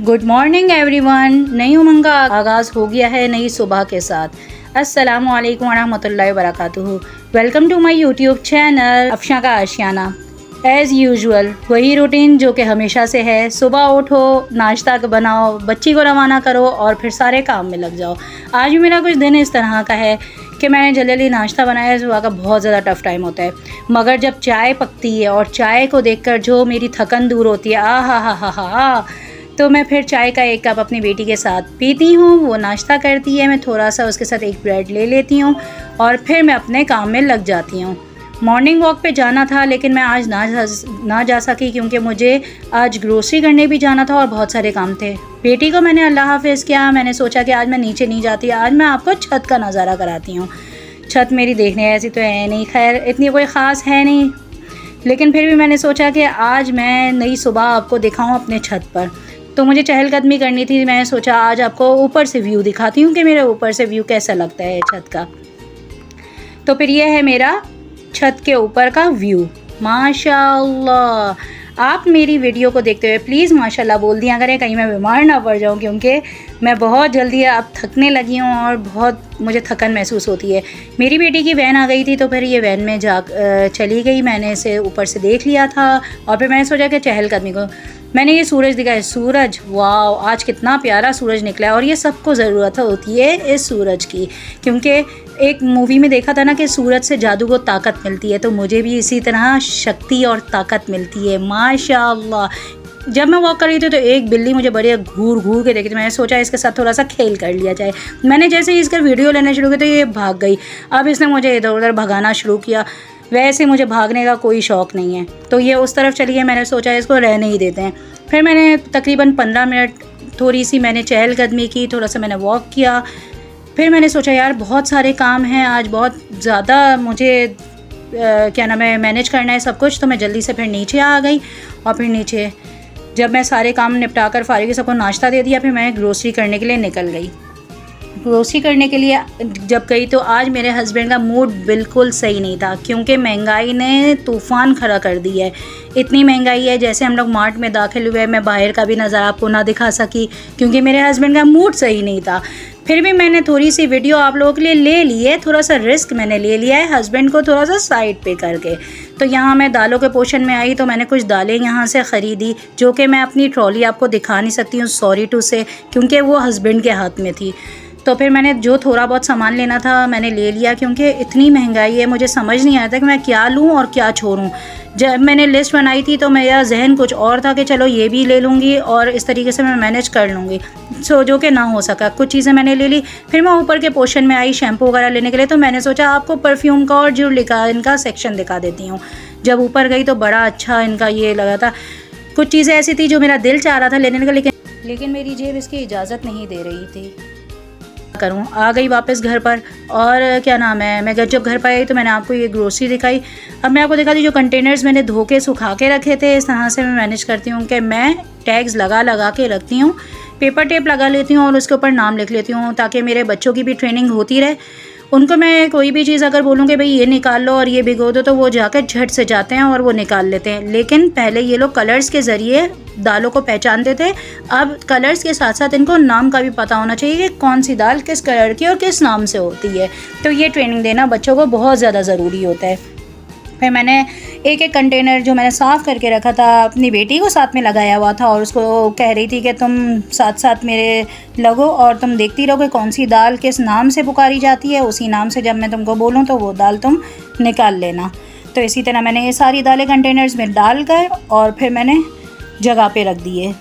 Good morning everyone. नई उमंग का आगाज़ हो गया है नई सुबह के साथ। अस्सलामु अलैकुम वरहमतुल्लाहि वबरकातुहू। Welcome to my YouTube channel Afsha का आशियाना। एज़ यूजुअल वही रूटीन जो कि हमेशा से है। सुबह उठो, नाश्ता बनाओ, बच्ची को रवाना करो और फिर सारे काम में लग जाओ। आज भी मेरा कुछ दिन इस तरह का है कि मैंने जल्दी जल्दी नाश्ता बनाया। सुबह का बहुत ज़्यादा टफ़ टाइम होता है, मगर जब चाय पकती है और चाय को देखकर जो मेरी थकन दूर होती है, आ हा, तो मैं फिर चाय का एक कप अपनी बेटी के साथ पीती हूँ। वो नाश्ता करती है, मैं थोड़ा सा उसके साथ एक ब्रेड ले लेती हूँ और फिर मैं अपने काम में लग जाती हूँ। मॉर्निंग वॉक पे जाना था लेकिन मैं आज ना जा सकी क्योंकि मुझे आज ग्रोसरी करने भी जाना था और बहुत सारे काम थे। बेटी को मैंने अल्लाह हाफिज़ किया। मैंने सोचा कि आज मैं नीचे नहीं जाती, आज मैं आपको छत का नज़ारा कराती हूँ। छत मेरी देखने ऐसी तो है नहीं, खैर इतनी कोई ख़ास है नहीं, लेकिन फिर भी मैंने सोचा कि आज मैं नई सुबह आपको दिखाऊँ अपने छत पर। तो मुझे चहलकदमी करनी थी। मैंने सोचा आज आपको ऊपर से व्यू दिखाती हूँ कि मेरे ऊपर से व्यू कैसा लगता है छत का। तो फिर ये है मेरा छत के ऊपर का व्यू। माशाअल्लाह। आप मेरी वीडियो को देखते हुए प्लीज़ माशाअल्लाह बोल दिया करें, कहीं मैं बीमार ना पड़ जाऊँ, क्योंकि मैं बहुत जल्दी अब थकने लगी हूँ और बहुत मुझे थकन महसूस होती है। मेरी बेटी की वैन आ गई थी तो फिर ये वैन में चली गई। मैंने इसे ऊपर से देख लिया था और फिर मैंने सोचा कि चहलकदमी को मैंने ये सूरज दिखाया। सूरज, वाह, आज कितना प्यारा सूरज निकला है और ये सबको ज़रूरत होती है इस सूरज की, क्योंकि एक मूवी में देखा था ना कि सूरज से जादू को ताकत मिलती है, तो मुझे भी इसी तरह शक्ति और ताकत मिलती है। माशाअल्लाह। जब मैं वॉक कर रही थी तो एक बिल्ली मुझे बड़े घूर घूर के देखी थी। मैंने सोचा इसके साथ थोड़ा सा खेल कर लिया जाए। मैंने जैसे ही इसका वीडियो लेना शुरू किया तो ये भाग गई। अब इसने मुझे इधर उधर भगाना शुरू किया। वैसे मुझे भागने का कोई शौक़ नहीं है, तो ये उस तरफ चली गई। मैंने सोचा इसको रहने ही देते हैं। फिर मैंने तकरीबन 15 मिनट थोड़ी सी मैंने चहलकदमी की, थोड़ा सा मैंने वॉक किया। फिर मैंने सोचा यार बहुत सारे काम हैं आज, बहुत ज़्यादा मुझे क्या नाम है मैनेज करना है सब कुछ। तो मैं जल्दी से फिर नीचे आ गई और फिर नीचे जब मैं सारे काम निपटा कर फारिग सबको नाश्ता दे दिया, फिर मैं ग्रोसरी करने के लिए निकल गई। ग्रोसरी करने के लिए जब गई तो आज मेरे हस्बैंड का मूड बिल्कुल सही नहीं था, क्योंकि महंगाई ने तूफ़ान खड़ा कर दी है। इतनी महंगाई है, जैसे हम लोग मार्ट में दाखिल हुए मैं बाहर का भी नज़ारा आपको ना दिखा सकी क्योंकि मेरे हस्बैंड का मूड सही नहीं था। फिर भी मैंने थोड़ी सी वीडियो आप लोगों के लिए ले ली है, थोड़ा सा रिस्क मैंने ले लिया है हस्बैंड को थोड़ा सा साइड पे करके। तो यहाँ मैं दालों के पोर्शन में आई तो मैंने कुछ दालें यहाँ से ख़रीदी जो कि मैं अपनी ट्रॉली आपको दिखा नहीं सकती हूँ, सॉरी टू से, क्योंकि वो हस्बैंड के हाथ में थी। तो फिर मैंने जो थोड़ा बहुत सामान लेना था मैंने ले लिया, क्योंकि इतनी महंगाई है मुझे समझ नहीं आता कि मैं क्या लूँ और क्या छोड़ूँ। जब मैंने लिस्ट बनाई थी तो मेरा जहन कुछ और था कि चलो ये भी ले लूँगी और इस तरीके से मैं मैनेज कर लूँगी, जो कि ना हो सका। कुछ चीज़ें मैंने ले ली। फिर मैं ऊपर के पोर्शन में आई शैम्पू वगैरह लेने के लिए, तो मैंने सोचा आपको परफ्यूम का और ज्वेलरी का इनका सेक्शन दिखा देती हूँ। जब ऊपर गई तो बड़ा अच्छा इनका ये लगा था। कुछ चीज़ें ऐसी थी जो मेरा दिल चाह रहा था लेने का, लेकिन मेरी जेब इसकी इजाज़त नहीं दे रही थी। करूँ आ गई वापस घर पर और क्या नाम है मैं जब घर पर आई तो मैंने आपको ये ग्रोसरी दिखाई। अब मैं आपको दिखा दी जो कंटेनर्स मैंने धो के सुखा के रखे थे। इस तरह से मैं मैनेज करती हूँ कि मैं टैग्स लगा के रखती हूँ, पेपर टेप लगा लेती हूँ और उसके ऊपर नाम लिख लेती हूँ, ताकि मेरे बच्चों की भी ट्रेनिंग होती रहे। उनको मैं कोई भी चीज़ अगर बोलूँ कि भाई ये निकाल लो और ये भिगो दो, तो वो जाकर झट से जाते हैं और वो निकाल लेते हैं। लेकिन पहले ये लोग कलर्स के ज़रिए दालों को पहचानते थे, अब कलर्स के साथ साथ इनको नाम का भी पता होना चाहिए कि कौन सी दाल किस कलर की और किस नाम से होती है। तो ये ट्रेनिंग देना बच्चों को बहुत ज़्यादा ज़रूरी होता है। फिर मैंने एक कंटेनर जो मैंने साफ़ करके रखा था अपनी बेटी को साथ में लगाया हुआ था और उसको कह रही थी कि तुम साथ साथ मेरे लगो और तुम देखती रहो कि कौन सी दाल किस नाम से पुकारी जाती है। उसी नाम से जब मैं तुमको बोलूँ तो वो दाल तुम निकाल लेना। तो इसी तरह मैंने ये सारी दालें कंटेनर्स में डाल कर और फिर मैंने जगह पे रख दिए।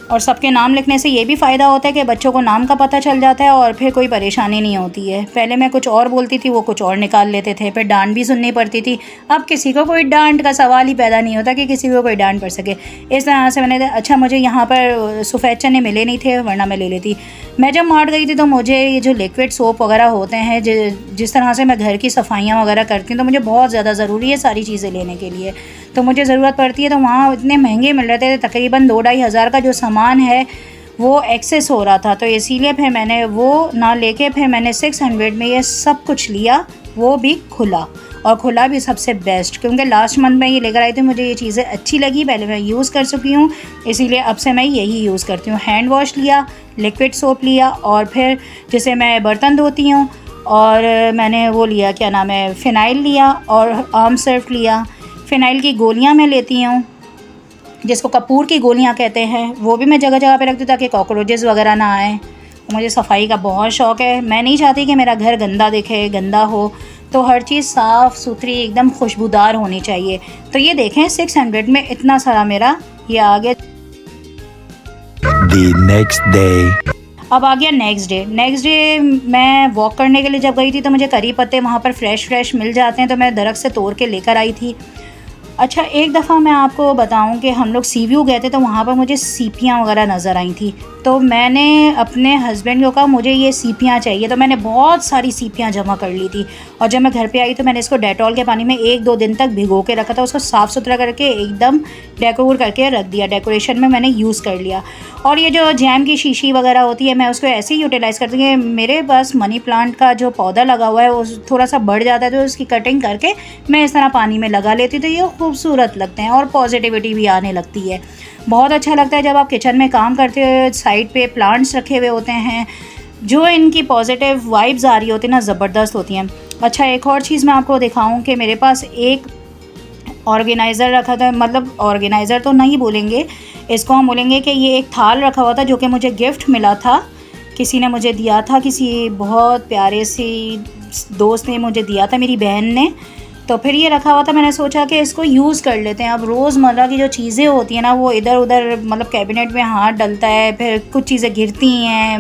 और सबके नाम लिखने से ये भी फ़ायदा होता है कि बच्चों को नाम का पता चल जाता है और फिर कोई परेशानी नहीं होती है। पहले मैं कुछ और बोलती थी, वो कुछ और निकाल लेते थे, फिर डांट भी सुननी पड़ती थी। अब किसी को कोई डांट का सवाल ही पैदा नहीं होता कि किसी को कोई डांट पड़ सके। इस तरह से मैंने अच्छा मुझे यहाँ पर सफ़ेद चने मिले नहीं थे, वरना मैं ले लेती। मैं जब मार्ट गई थी तो मुझे ये जो लिक्विड सोप वगैरह होते हैं, जिस तरह से मैं घर की सफाइयाँ वगैरह करती हूँ, तो मुझे बहुत ज़्यादा ज़रूरी है सारी चीज़ें लेने के लिए, तो मुझे ज़रूरत पड़ती है। तो वहाँ इतने महंगे मिल रहे थे, तकरीबन 2-2.5 हज़ार का जो सामान है वो एक्सेस हो रहा था, तो इसीलिए फिर मैंने वो ना लेके फिर मैंने 600 में ये सब कुछ लिया, वो भी खुला। और खुला भी सबसे बेस्ट, क्योंकि लास्ट मंथ मैं ये लेकर आई थी, मुझे ये चीज़ें अच्छी लगी, पहले मैं यूज़ कर चुकी हूँ, इसीलिए अब से मैं यही यूज़ करती हूँ। हैंड वॉश लिया, लिक्विड सोप लिया, और फिर जैसे मैं बर्तन धोती हूँ, और मैंने वो लिया, क्या नाम है, फ़िनाइल लिया और आर्म सर्फ लिया। फ़िनाइल की गोलियाँ मैं लेती हूँ, जिसको कपूर की गोलियाँ कहते हैं, वो भी मैं जगह जगह पे रखती हूँ ताकि कॉकरोचेस वगैरह ना आएँ। मुझे सफाई का बहुत शौक़ है, मैं नहीं चाहती कि मेरा घर गंदा दिखे, गंदा हो, तो हर चीज़ साफ़ सुथरी एकदम खुशबूदार होनी चाहिए। तो ये देखें 600 में इतना सारा मेरा ये आ गया। The next day. अब आ गया नेक्स्ट डे। नेक्स्ट डे मैं वॉक करने के लिए जब गई थी तो मुझे करी पत्ते वहाँ पर फ्रेश मिल जाते हैं, तो मैं दरख्त से तोड़ के लेकर आई थी। अच्छा, एक दफ़ा मैं आपको बताऊं कि हम लोग सी व्यू गए थे, तो वहाँ पर मुझे सीपियाँ वगैरह नज़र आई थी, तो मैंने अपने हस्बैंड को कहा मुझे ये सीपियाँ चाहिए, तो मैंने बहुत सारी सीपियाँ जमा कर ली थी। और जब मैं घर पे आई तो मैंने इसको डेटॉल के पानी में 1-2 दिन तक भिगो के रखा था, उसको साफ़ सुथरा करके एकदम डेकोर करके रख दिया, डेकोरेशन में मैंने यूज़ कर लिया। और ये जो जैम की शीशी वगैरह होती है, मैं उसको ऐसे ही यूटिलाइज़ करती हूँ। मेरे पास मनी प्लांट का जो पौधा लगा हुआ है वो थोड़ा सा बढ़ जाता है, तो उसकी कटिंग करके मैं इस तरह पानी में लगा लेती हूँ, तो ये खूबसूरत लगते हैं और पॉजिटिविटी भी आने लगती है। बहुत अच्छा लगता है जब आप किचन में काम करते हो, साइड पे प्लांट्स रखे हुए होते हैं, जो इनकी पॉजिटिव वाइब्स आ रही होती हैं ना, ज़बरदस्त होती हैं। अच्छा, एक और चीज़ मैं आपको दिखाऊं कि मेरे पास एक ऑर्गेनाइज़र रखा था, मतलब ऑर्गेनाइज़र तो नहीं बोलेंगे इसको, हम बोलेंगे कि ये एक थाल रखा हुआ था जो कि मुझे गिफ्ट मिला था, किसी ने मुझे दिया था, किसी बहुत प्यारे सी दोस्त ने मुझे दिया था, मेरी बहन ने। तो फिर ये रखा हुआ था, मैंने सोचा कि इसको यूज़ कर लेते हैं। अब रोज़मर्रा की जो चीज़ें होती हैं ना, वो इधर उधर मतलब कैबिनेट में हाथ डलता है, फिर कुछ चीज़ें गिरती हैं,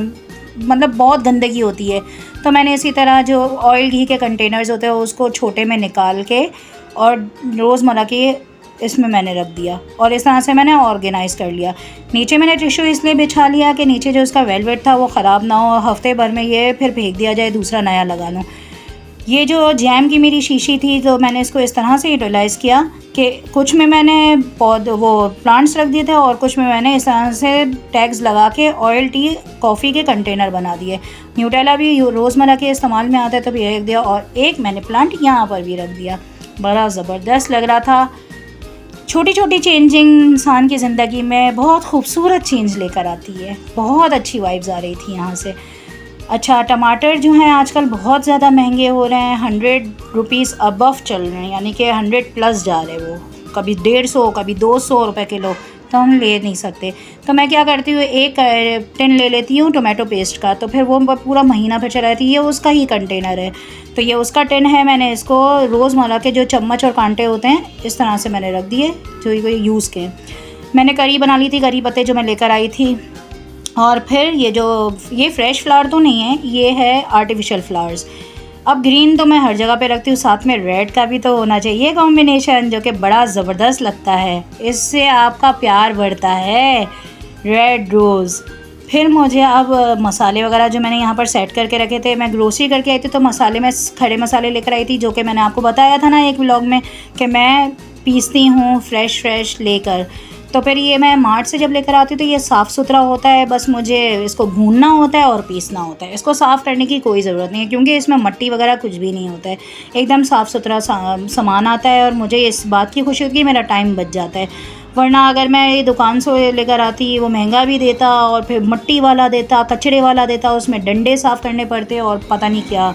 मतलब बहुत गंदगी होती है। तो मैंने इसी तरह जो ऑयल घी के कंटेनर्स होते हैं उसको छोटे में निकाल के और रोज़मर्रा के इसमें मैंने रख दिया, और इस तरह से मैंने ऑर्गेनाइज़ कर लिया। नीचे मैंने टिश्यू इसलिए बिछा लिया कि नीचे जो उसका वेलवेट था वो ख़राब ना हो, हफ्ते भर में ये फिर फेंक दिया जाए, दूसरा नया लगा लूँ। ये जो जैम की मेरी शीशी थी, तो मैंने इसको इस तरह से यूटिलाइज़ किया कि कुछ में मैंने वो प्लांट्स रख दिए थे और कुछ में मैंने इस तरह से टैग्स लगा के ऑयल टी कॉफ़ी के कंटेनर बना दिए। न्यूटेला भी रोज़मर्रा के इस्तेमाल में आता है, तो भी रख दिया, और एक मैंने प्लांट यहाँ पर भी रख दिया। बड़ा ज़बरदस्त लग रहा था। छोटी छोटी चेंजिंग इंसान की ज़िंदगी में बहुत खूबसूरत चेंज लेकर आती है। बहुत अच्छी वाइब्स आ रही थी यहाँ से। अच्छा, टमाटर जो हैं आजकल बहुत ज़्यादा महंगे हो रहे हैं, 100 रुपीज़ अबव चल रहे हैं, यानी कि 100 प्लस जा रहे हैं वो, कभी 150 कभी 200 रुपये किलो, तो हम ले नहीं सकते। तो मैं क्या करती हूँ, एक टिन ले लेती हूँ टोमेटो पेस्ट का, तो फिर वो पूरा महीना फिर चला रहती है। ये उसका ही कंटेनर है, तो ये उसका टिन है। मैंने इसको रोज़मर्रा के जो चम्मच और कांटे होते हैं इस तरह से मैंने रख दिए, जो ये यूज़ के। मैंने करी बना ली थी, करी पत्ते जो मैं लेकर आई थी। और फिर ये फ्रेश फ्लावर तो नहीं है, ये है आर्टिफिशियल फ्लावर्स। अब ग्रीन तो मैं हर जगह पे रखती हूँ, साथ में रेड का भी तो होना चाहिए कॉम्बिनेशन, जो कि बड़ा ज़बरदस्त लगता है, इससे आपका प्यार बढ़ता है। Red rose. फिर मुझे अब मसाले वगैरह जो मैंने यहाँ पर सेट करके रखे थे, मैं ग्रोसरी करके आई थी, तो मसाले में खड़े मसाले लेकर आई थी, जो कि मैंने आपको बताया था ना एक व्लॉग में कि मैं पीसती हूँ फ्रेश लेकर। तो फिर ये मैं मार्ट से जब लेकर आती हूँ तो ये साफ़ सुथरा होता है, बस मुझे इसको भूनना होता है और पीसना होता है। इसको साफ़ करने की कोई ज़रूरत नहीं है, क्योंकि इसमें मिट्टी वगैरह कुछ भी नहीं होता है, एकदम साफ़ सुथरा सामान आता है। और मुझे इस बात की खुशी होती है कि मेरा टाइम बच जाता है, वरना अगर मैं ये दुकान से लेकर आती, वो महंगा भी देता और फिर मिट्टी वाला देता, कचरे वाला देता, उसमें डंडे साफ़ करने पड़ते और पता नहीं क्या,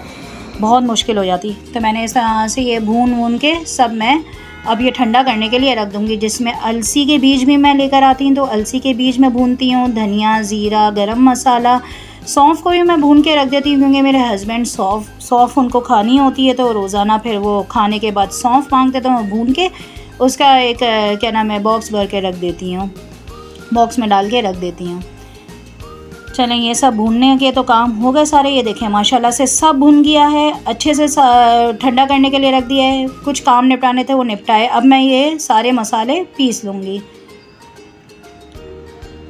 बहुत मुश्किल हो जाती। तो मैंने इस तरह से ये भून के सब मैं अब ये ठंडा करने के लिए रख दूँगी। जिसमें अलसी के बीज भी मैं लेकर आती हूँ, तो अलसी के बीज मैं भूनती हूँ, धनिया, ज़ीरा, गरम मसाला, सौंफ को भी मैं भून के रख देती हूँ, क्योंकि मेरे हस्बैंड सौंफ उनको खानी होती है, तो रोज़ाना फिर वो खाने के बाद सौंफ मांगते, तो मैं भून के उसका एक क्या नाम है बॉक्स भर के रख देती हूँ, बॉक्स में डाल के रख देती हूँ। चलें, ये सब भूनने के तो काम हो गए सारे। ये देखें माशाल्लाह से सब भुन गया है, अच्छे से ठंडा करने के लिए रख दिया है। कुछ काम निपटाने थे वो निपटाए। अब मैं ये सारे मसाले पीस लूँगी।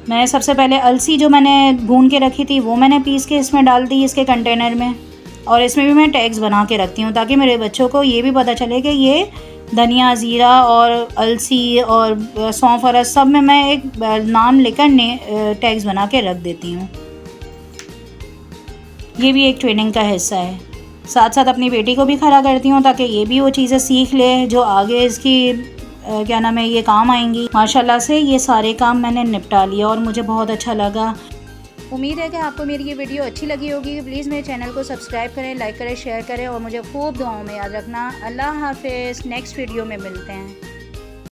मैं सबसे पहले अलसी जो मैंने भून के रखी थी वो मैंने पीस के इसमें डाल दी, इसके कंटेनर में। और इसमें भी मैं टैग्स बना के रखती हूँ, ताकि मेरे बच्चों को ये भी पता चले कि ये धनिया, ज़ीरा और अलसी और सौंफ और सब में मैं एक नाम लेकर टैग्स बना के रख देती हूँ। ये भी एक ट्रेनिंग का हिस्सा है। साथ साथ अपनी बेटी को भी खड़ा करती हूँ ताकि ये भी वो चीज़ें सीख ले जो आगे इसकी क्या नाम है ये काम आएंगी। माशाल्लाह से ये सारे काम मैंने निपटा लिया और मुझे बहुत अच्छा लगा। उम्मीद है कि आपको मेरी ये वीडियो अच्छी लगी होगी। प्लीज़ मेरे चैनल को सब्सक्राइब करें, लाइक करें, शेयर करें और मुझे खूब दुआओं में याद रखना। अल्लाह हाफिज़। नेक्स्ट वीडियो में मिलते हैं।